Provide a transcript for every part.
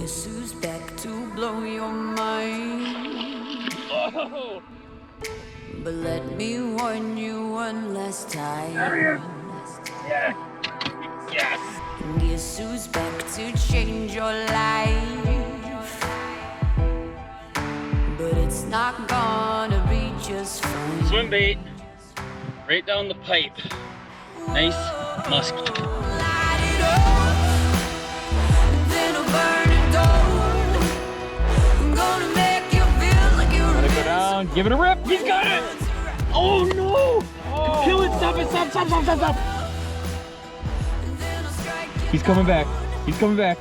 Guess who's back to blow your mind? Oh. But let me warn you one last time. Yeah. Yes. Guess who's back to change your life? But it's not gonna be just fun. Swim bait. Right down the pipe. Nice musky. Light it up, then I'll burn it down. I'm gonna make you feel like you're Let it go down. Give it a rip. He's got it. Oh no! Oh. Kill it. Stop it. Stop. Stop. Stop. Stop. Stop. He's coming back. He's coming back.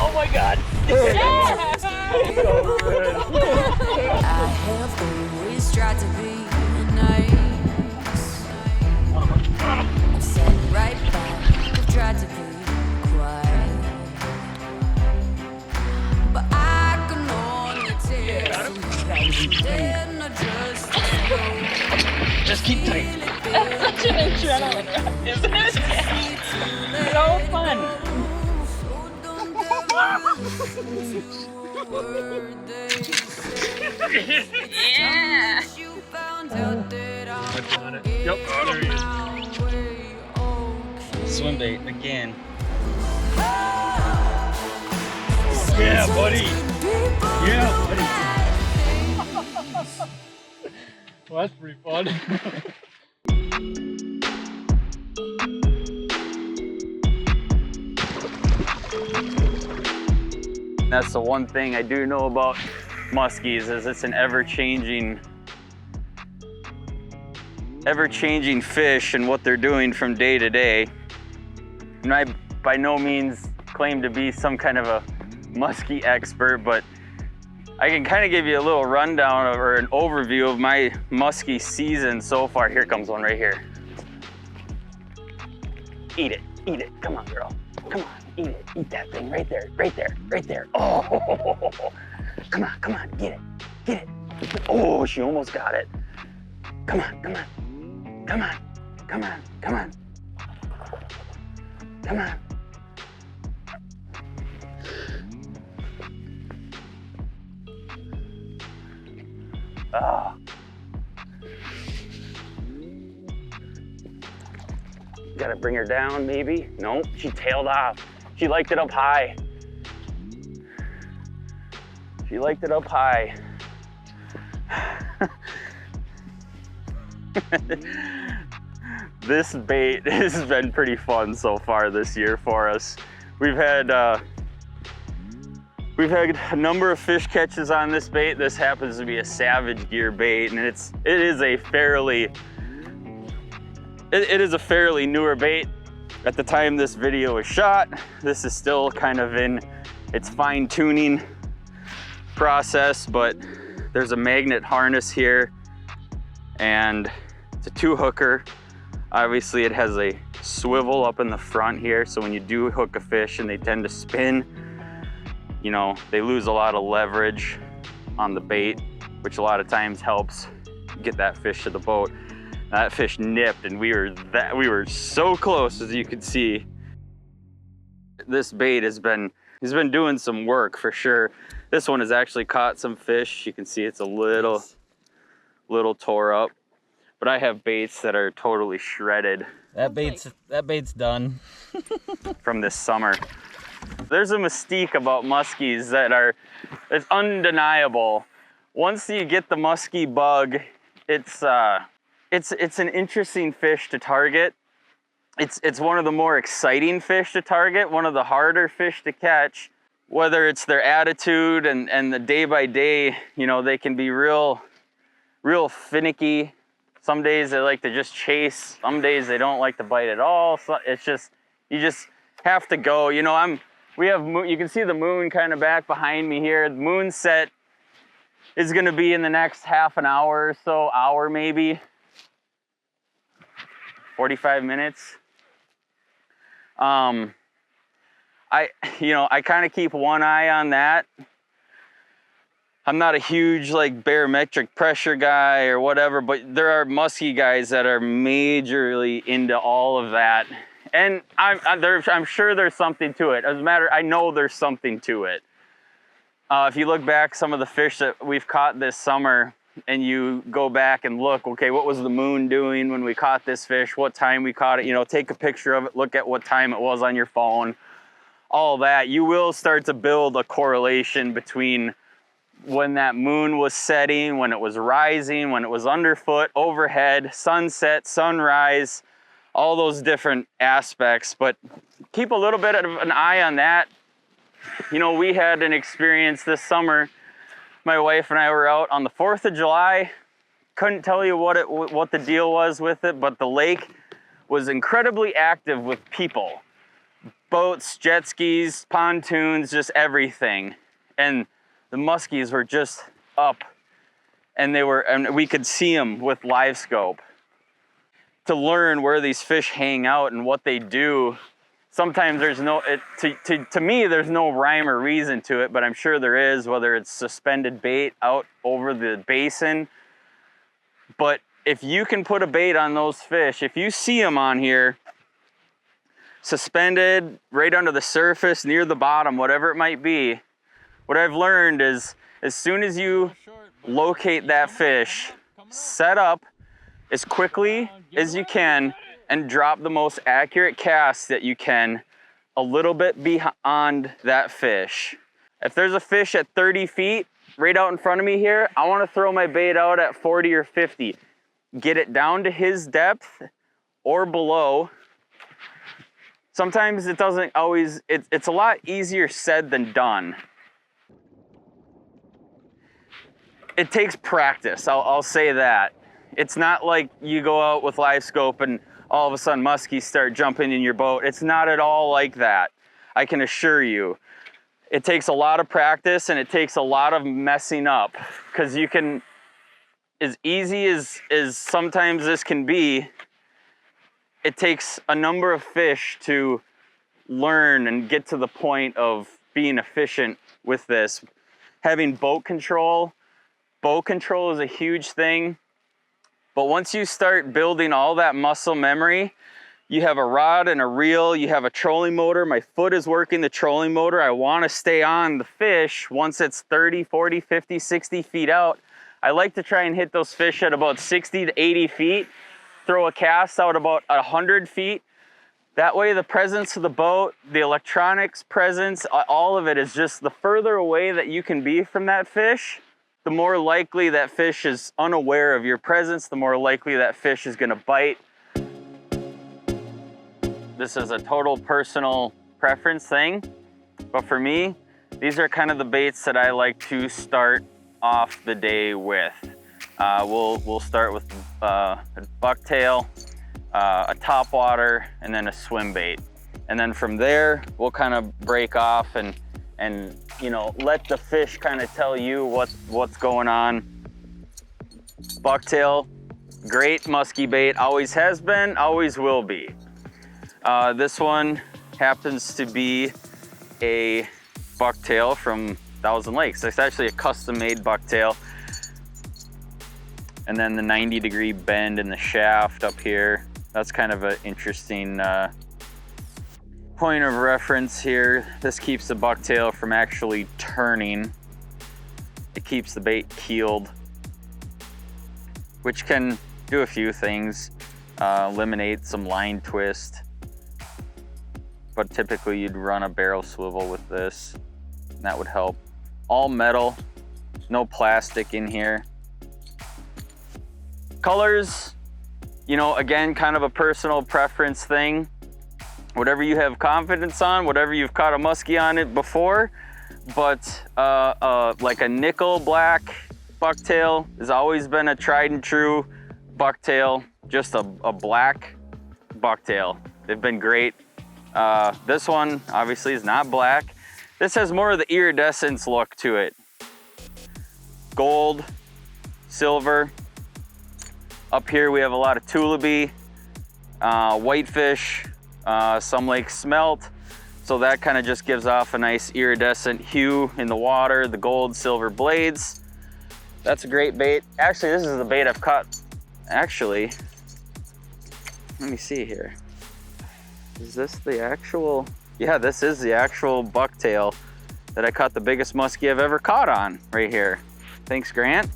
Oh my God. Yes! I have always tried to be nice. I said right back, I've tried to be quiet. But I can only take so much. Then I Just keep tight. That's such an adrenaline rush, isn't it? So fun. Yeah. Yep, there he is. Swim bait again. Yeah, buddy. Yeah, buddy. Well, that's pretty fun. That's the one thing I do know about muskies is it's an ever-changing fish and what they're doing from day to day. And I by no means claim to be some kind of a muskie expert, but I can kind of give you a little rundown or an overview of my muskie season so far. Here comes one right here. Eat it, come on girl, come on. Eat it, eat that thing right there, right there, right there. Oh, come on, get it. Oh, she almost got it. Come on. Oh. Gotta bring her down, maybe. Nope, she tailed off. She liked it up high. This bait has been pretty fun so far this year for us. We've had a number of fish catches on this bait. This happens to be a Savage Gear bait, and it is a fairly newer bait. At the time this video was shot, this is still kind of in its fine-tuning process, but there's a magnet harness here, and it's a 2-hooker. Obviously it has a swivel up in the front here, so when you do hook a fish and they tend to spin, you know, they lose a lot of leverage on the bait, which a lot of times helps get that fish to the boat. That fish nipped, and we were so close, as you can see. This bait has been doing some work for sure. This one has actually caught some fish. You can see it's a little tore up, but I have baits that are totally shredded. That bait's done from this summer. There's a mystique about muskies it's undeniable. Once you get the muskie bug, it's an interesting fish to target. It's one of the more exciting fish to target, one of the harder fish to catch. Whether it's their attitude and the day by day, you know, they can be real finicky. Some days they like to just chase. Some days they don't like to bite at all. So it's just, you just have to go. You know, you can see the moon kind of back behind me here. The moon set is gonna be in the next half an hour or so, hour maybe. 45 minutes. I kind of keep one eye on that. I'm not a huge like barometric pressure guy or whatever, but there are musky guys that are majorly into all of that. And I'm sure there's something to it. As a matter, I know there's something to it. If you look back some of the fish that we've caught this summer and you go back and look, okay, what was the moon doing when we caught this fish? What time we caught it? You know, take a picture of it, look at what time it was on your phone, all that. You will start to build a correlation between when that moon was setting, when it was rising, when it was underfoot, overhead, sunset, sunrise, all those different aspects. But keep a little bit of an eye on that. You know, we had an experience this summer. My wife and I were out on the 4th of July. Couldn't tell you what the deal was with it, but the lake was incredibly active with people. Boats, jet skis, pontoons, just everything. And the muskies were just up, and we could see them with LiveScope. To learn where these fish hang out and what they do, sometimes there's to me, there's no rhyme or reason to it, but I'm sure there is, whether it's suspended bait out over the basin. But if you can put a bait on those fish, if you see them on here, suspended right under the surface, near the bottom, whatever it might be, what I've learned is as soon as you locate that fish, set up as quickly as you can and drop the most accurate cast that you can a little bit beyond that fish. If there's a fish at 30 feet right out in front of me here, I want to throw my bait out at 40 or 50. Get it down to his depth or below. Sometimes it doesn't always, it's a lot easier said than done. It takes practice, I'll say that. It's not like you go out with LiveScope and all of a sudden muskies start jumping in your boat. It's not at all like that, I can assure you. It takes a lot of practice and it takes a lot of messing up, because you can, as easy as sometimes this can be, it takes a number of fish to learn and get to the point of being efficient with this. Having boat control is a huge thing. But once you start building all that muscle memory, you have a rod and a reel, you have a trolling motor. My foot is working the trolling motor. I want to stay on the fish once it's 30, 40, 50, 60 feet out. I like to try and hit those fish at about 60 to 80 feet, throw a cast out about 100 feet. That way the presence of the boat, the electronics presence, all of it is just the further away that you can be from that fish, the more likely that fish is unaware of your presence, the more likely that fish is going to bite. This is a total personal preference thing, but for me, these are kind of the baits that I like to start off the day with. We'll start with a bucktail, a topwater, and then a swim bait. And then from there, we'll kind of break off and you know, let the fish kind of tell you what's going on. Bucktail, great musky bait, always has been, always will be. This one happens to be a bucktail from Thousand Lakes. It's actually a custom-made bucktail. And then the 90-degree bend in the shaft up here. That's kind of an interesting point of reference here. This keeps the bucktail from actually turning. It keeps the bait keeled, which can do a few things. Eliminate some line twist, but typically you'd run a barrel swivel with this, and that would help. All metal, no plastic in here. Colors, you know, again, kind of a personal preference thing. Whatever you have confidence on, whatever you've caught a muskie on it before, but like a nickel black bucktail has always been a tried and true bucktail, just a black bucktail. They've been great. This one obviously is not black. This has more of the iridescence look to it. Gold, silver. Up here we have a lot of tulipy, whitefish, some lake smelt. So that kind of just gives off a nice iridescent hue in the water, the gold, silver blades. That's a great bait. Actually, this is the bait I've caught. Actually, let me see here. Is this the actual? Yeah, this is the actual bucktail that I caught the biggest muskie I've ever caught on right here. Thanks, Grant.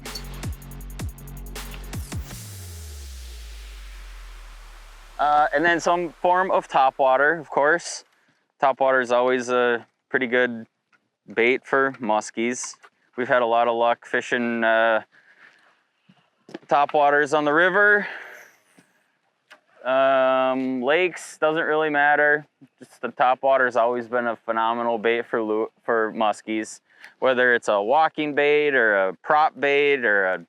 And then some form of topwater, of course. Topwater is always a pretty good bait for muskies. We've had a lot of luck fishing topwaters on the river. Lakes, doesn't really matter. Just the topwater has always been a phenomenal bait for muskies. Whether it's a walking bait or a prop bait or a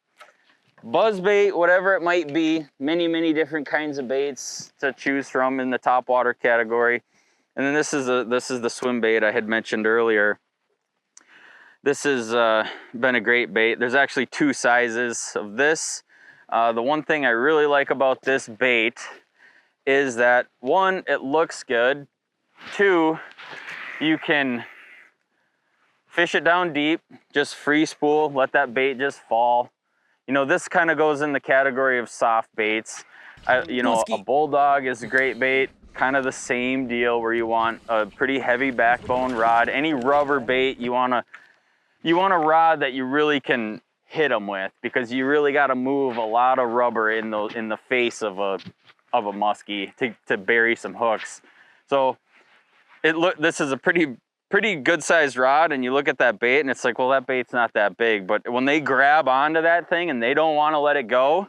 buzz bait, whatever it might be, many different kinds of baits to choose from in the topwater category. And then this is the swim bait I had mentioned earlier. This has been a great bait. There's actually two sizes of this. The one thing I really like about this bait is that, one, it looks good. Two, you can fish it down deep, just free spool, let that bait just fall. You know, this kind of goes in the category of soft baits. You know, a bulldog is a great bait, kind of the same deal where you want a pretty heavy backbone rod. Any rubber bait, you want a rod that you really can hit them with, because you really got to move a lot of rubber in the face of a muskie to bury some hooks. So this is a pretty good sized rod, and you look at that bait and it's like, well, that bait's not that big. But when they grab onto that thing and they don't want to let it go,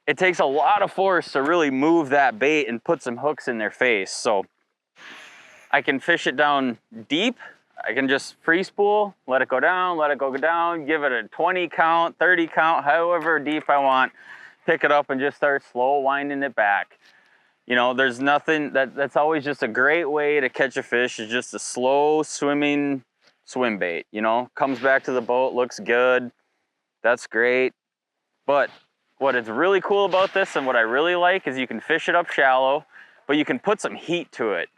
it takes a lot of force to really move that bait and put some hooks in their face. So I can fish it down deep. I can just free spool, let it go down, give it a 20 count, 30 count, however deep I want, pick it up and just start slow winding it back. You know, there's nothing, that's always just a great way to catch a fish, is just a slow swimming swim bait, you know, comes back to the boat, looks good, that's great. But what is really cool about this and what I really like is you can fish it up shallow, but you can put some heat to it.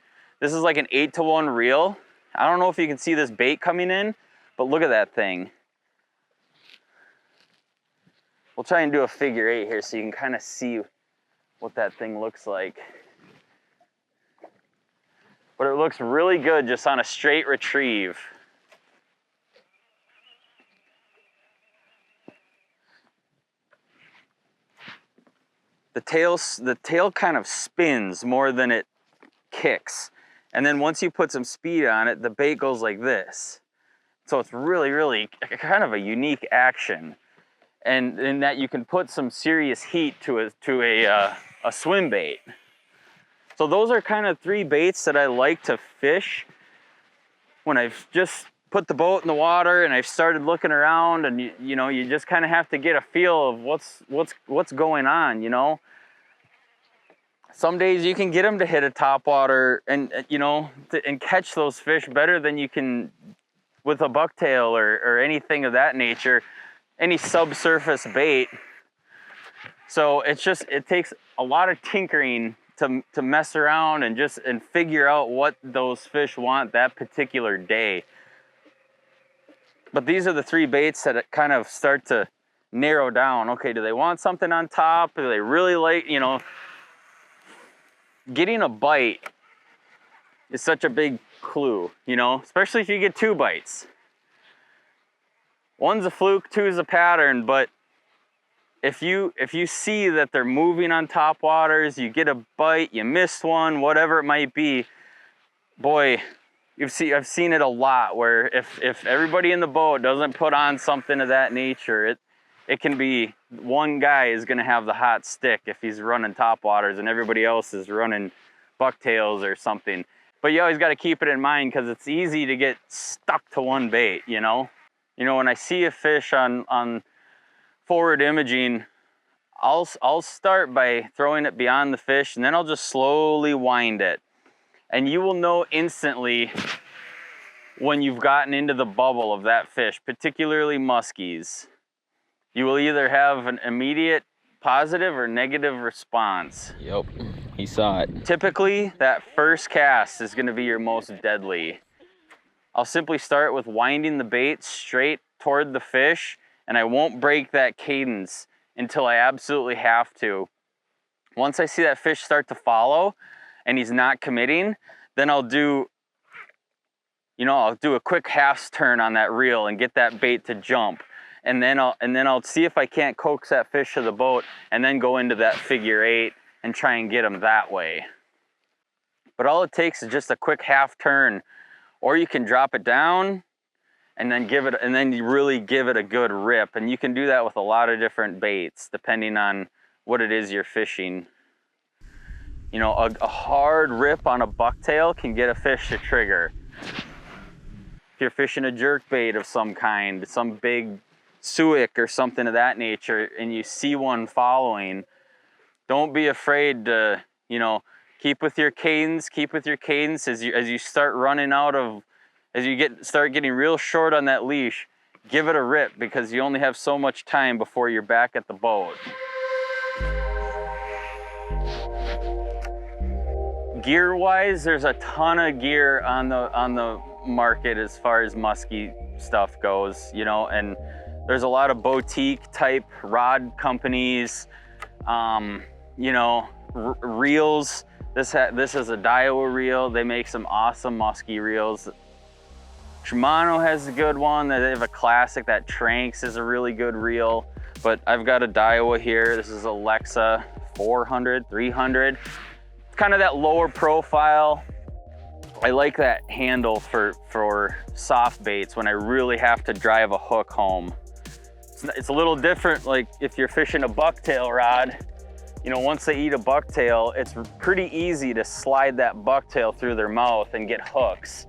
This is like an 8-to-1 reel. I don't know if you can see this bait coming in, but look at that thing. We'll try and do a figure 8 here so you can kind of see what that thing looks like. But it looks really good just on a straight retrieve. The tail kind of spins more than it kicks. And then once you put some speed on it, the bait goes like this. So it's really kind of a unique action. And in that you can put some serious heat to a swim bait. So those are kind of 3 baits that I like to fish when I've just put the boat in the water and I've started looking around, and you know, you just kind of have to get a feel of what's going on, you know. Some days you can get them to hit a topwater and you know, and catch those fish better than you can with a bucktail or anything of that nature, any subsurface bait. So it takes a lot of tinkering to mess around and figure out what those fish want that particular day. But these are the 3 baits that kind of start to narrow down. Okay, do they want something on top? Do they really like, you know, getting a bite is such a big clue, you know, especially if you get 2 bites. One's a fluke, 2 is a pattern, but if you see that they're moving on top waters, you get a bite, you missed one, whatever it might be, boy, I've seen it a lot where if everybody in the boat doesn't put on something of that nature, it can be one guy is going to have the hot stick if he's running top waters and everybody else is running bucktails or something. But you always got to keep it in mind, because it's easy to get stuck to one bait, you know. You know, when I see a fish on forward imaging, I'll start by throwing it beyond the fish, and then I'll just slowly wind it. And you will know instantly when you've gotten into the bubble of that fish, particularly muskies. You will either have an immediate positive or negative response. Yep, he saw it. Typically, that first cast is going to be your most deadly. I'll simply start with winding the bait straight toward the fish, and I won't break that cadence until I absolutely have to. Once I see that fish start to follow and he's not committing, then I'll do, you know, I'll do a quick half turn on that reel and get that bait to jump. And then I'll see if I can't coax that fish to the boat and then go into that figure 8 and try and get him that way. But all it takes is just a quick half turn, or you can drop it down and then you really give it a good rip. And you can do that with a lot of different baits depending on what it is you're fishing. You know, a hard rip on a bucktail can get a fish to trigger. If you're fishing a jerk bait of some kind, some big suic or something of that nature, and you see one following, don't be afraid to, you know, keep with your cadence as you start running out of, as you start getting real short on that leash, give it a rip, because you only have so much time before you're back at the boat. Gear wise, there's a ton of gear on the market as far as musky stuff goes, you know, and there's a lot of boutique type rod companies, you know, reels. This is a Daiwa reel. They make some awesome musky reels. Shimano has a good one. They have a classic. That Tranks is a really good reel, but I've got a Daiwa here. This is Alexa 400, 300. It's kind of that lower profile. I like that handle for soft baits when I really have to drive a hook home. It's a little different, like if you're fishing a bucktail rod, you know, once they eat a bucktail, it's pretty easy to slide that bucktail through their mouth and get hooks.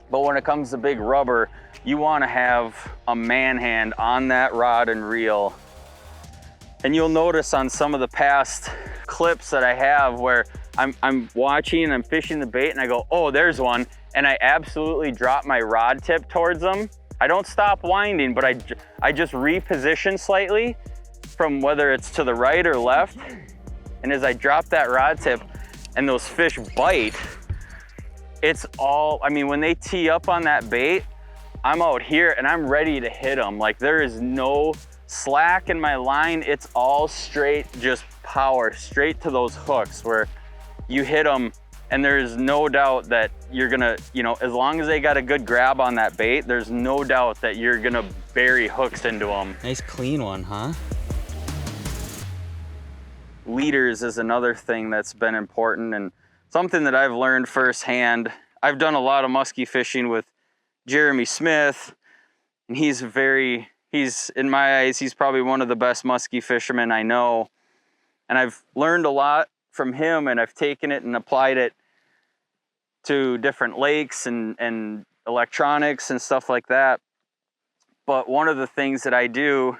But when it comes to big rubber, you want to have a man hand on that rod and reel. And you'll notice on some of the past clips that I have where I'm watching, I'm fishing the bait, and I go, oh, there's one, and I absolutely drop my rod tip towards them. I don't stop winding, but I just reposition slightly from whether it's to the right or left. And as I drop that rod tip and those fish bite, it's all, I mean, when they tee up on that bait, I'm out here and I'm ready to hit them. Like, there is no slack in my line. It's all straight, just power straight to those hooks where you hit them, and there's no doubt that you're gonna, you know, as long as they got a good grab on that bait, there's no doubt that you're gonna bury hooks into them. Nice clean one, huh? Leaders is another thing that's been important and something that I've learned firsthand. I've done a lot of musky fishing with Jeremy Smith, and he's in my eyes, he's probably one of the best musky fishermen I know. And I've learned a lot from him, and I've taken it and applied it to different lakes and electronics and stuff like that. But one of the things that I do,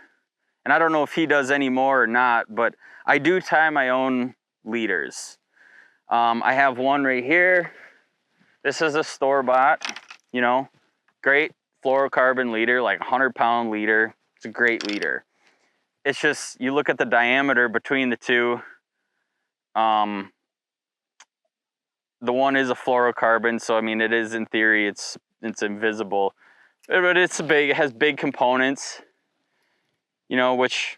and I don't know if he does anymore or not, but I do tie my own leaders. I have one right here. This is a store-bought, you know, great fluorocarbon leader, like 100-pound leader. It's a great leader. It's just, you look at the diameter between the two. The one is a fluorocarbon, so I mean, it is, in theory, it's invisible, but it's big. It has big components, you know, which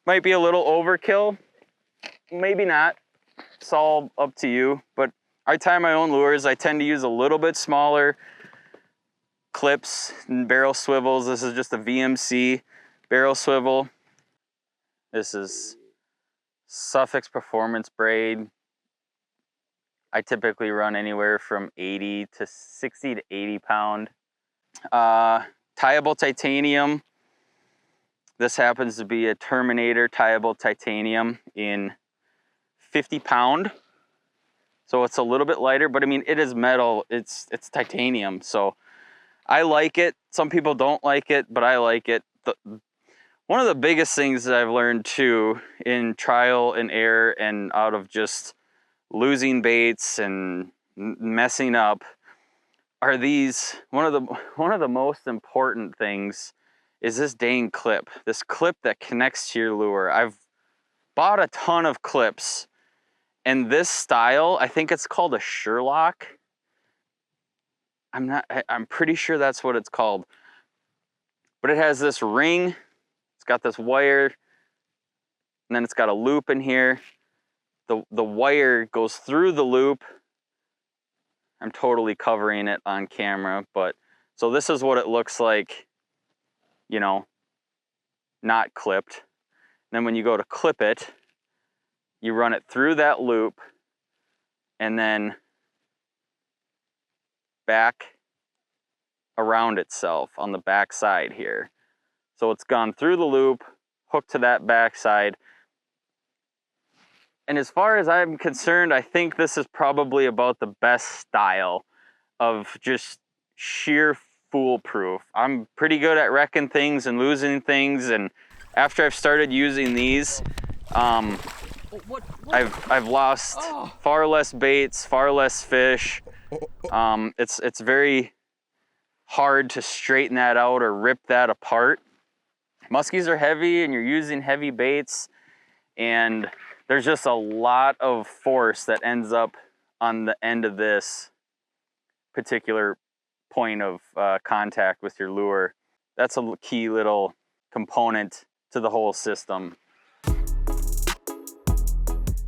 might be a little overkill, maybe not. It's all up to you. But I tie my own lures. I tend to use a little bit smaller clips and barrel swivels. This is just a VMC barrel swivel. This is Suffix Performance braid. I typically run anywhere from 60 to 80 pound. Tieable titanium. This happens to be a Terminator tieable titanium in 50 pound. So it's a little bit lighter, but I mean, it is metal, it's titanium. So I like it. Some people don't like it, but I like it. One of the biggest things that I've learned too, in trial and error and out of just losing baits and messing up, are these, one of the most important things is this dang clip. This clip that connects to your lure. I've bought a ton of clips, and this style, I think it's called a Sherlock. I'm pretty sure that's what it's called. But it has this ring, it's got this wire, and then it's got a loop in here. the wire goes through the loop. I'm totally covering it on camera, but so this is what it looks like, you know, not clipped. Then when you go to clip it, you run it through that loop and then back around itself on the back side here. So it's gone through the loop, hooked to that back side. And as far as I'm concerned, I think this is probably about the best style of just sheer foolproof. I'm pretty good at wrecking things and losing things, and after I've started using these, I've lost far less baits, far less fish. It's very hard to straighten that out or rip that apart. Muskies are heavy and you're using heavy baits, and there's just a lot of force that ends up on the end of this particular point of contact with your lure. That's a key little component to the whole system.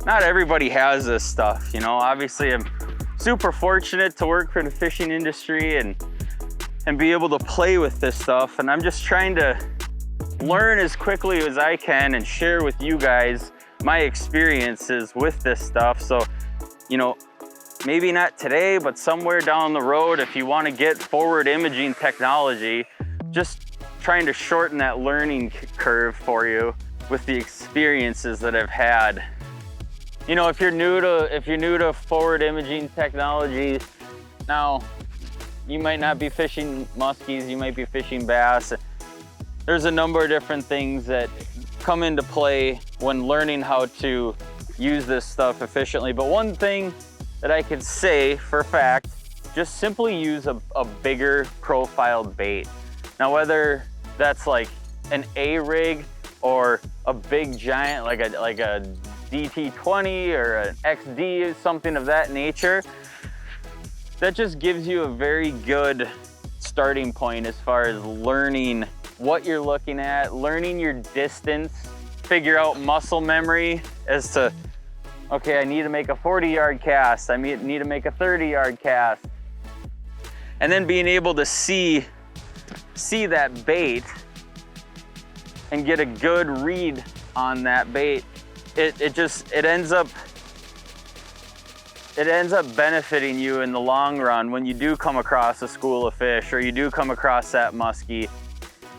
Not everybody has this stuff, you know. Obviously, I'm super fortunate to work for the fishing industry and be able to play with this stuff. And I'm just trying to learn as quickly as I can and share with you guys my experiences with this stuff. So, you know, maybe not today, but somewhere down the road, if you want to get forward imaging technology, just trying to shorten that learning curve for you with the experiences that I've had. You know, if you're new to forward imaging technology, now you might not be fishing muskies, you might be fishing bass. There's a number of different things that come into play when learning how to use this stuff efficiently. But one thing that I can say for a fact, just simply use a bigger profiled bait. Now, whether that's like an A rig or a big giant like a DT20 or an XD, something of that nature, that just gives you a very good starting point as far as learning what you're looking at, learning your distance, figure out muscle memory as to, okay, I need to make a 40-yard cast, I need to make a 30-yard cast. And then being able to see that bait and get a good read on that bait, it ends up benefiting you in the long run when you do come across a school of fish or you do come across that muskie.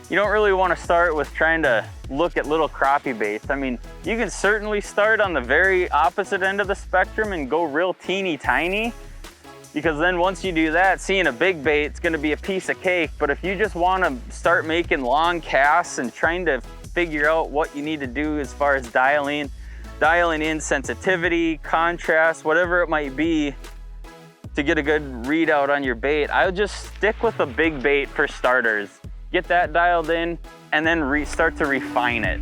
You don't really want to start with trying to look at little crappie baits. I mean, you can certainly start on the very opposite end of the spectrum and go real teeny tiny, because then once you do that, seeing a big bait, it's going to be a piece of cake. But if you just want to start making long casts and trying to figure out what you need to do as far as dialing in sensitivity, contrast, whatever it might be to get a good readout on your bait, I would just stick with a big bait for starters. Get that dialed in and then start to refine it.